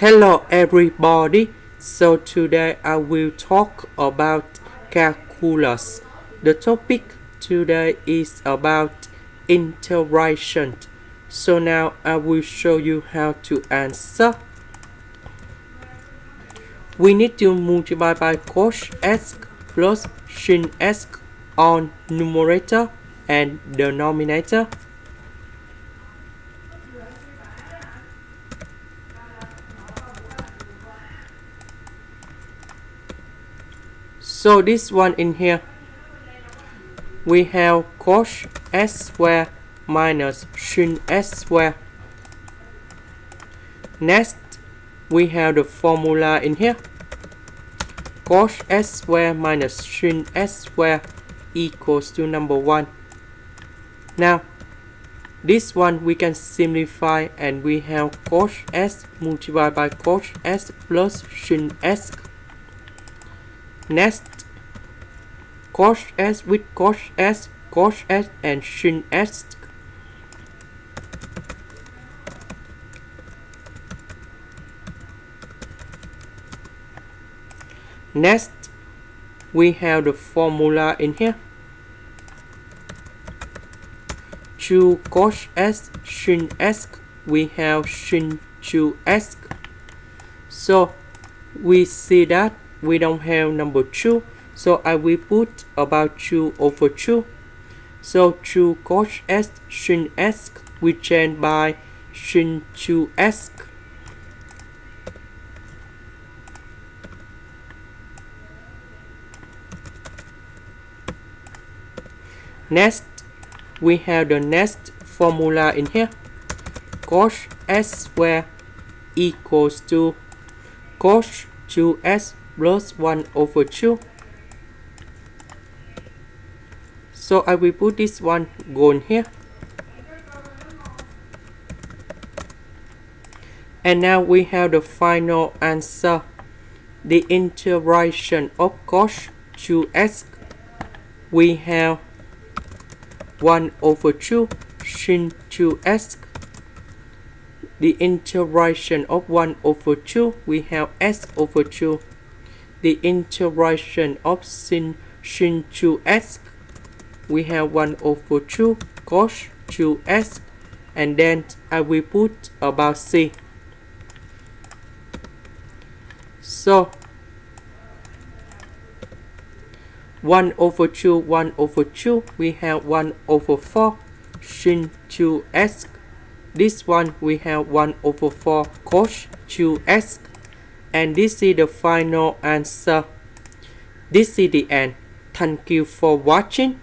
Hello everybody, so today I will talk about calculus. The topic today is about integration. So now I will show you how to answer. We need to multiply by coshx plus sinhx on numerator and denominator. So this one in here, we have cos s square minus sin s square. Next, we have the formula in here. Cos s square minus sin s square equals to number 1. Now, this one we can simplify and we have cos s multiplied by cos s plus sin s. Next, cos s with cos s and sin s. Next, we have the formula in here. To cos s sin s, we have sin 2s. So we see that we don't have number 2, so I will put about 2 over 2. So 2 cos s sin s we change by sin 2s. Next, we have the next formula in here. Cos s square equals to cos 2s plus 1 over 2. So I will put this one gone here. And now we have the final answer. The integration of cos 2s, we have 1 over 2 sin 2s. The integration of 1 over 2, we have s over 2. The integration of sin 2s, we have 1 over 2 cos 2s, and then I will put about c. So 1 over 2, 1 over 2, we have 1 over 4 sin 2s. This one we have 1 over 4 cos 2s. And this is the final answer. This is the end. Thank you for watching.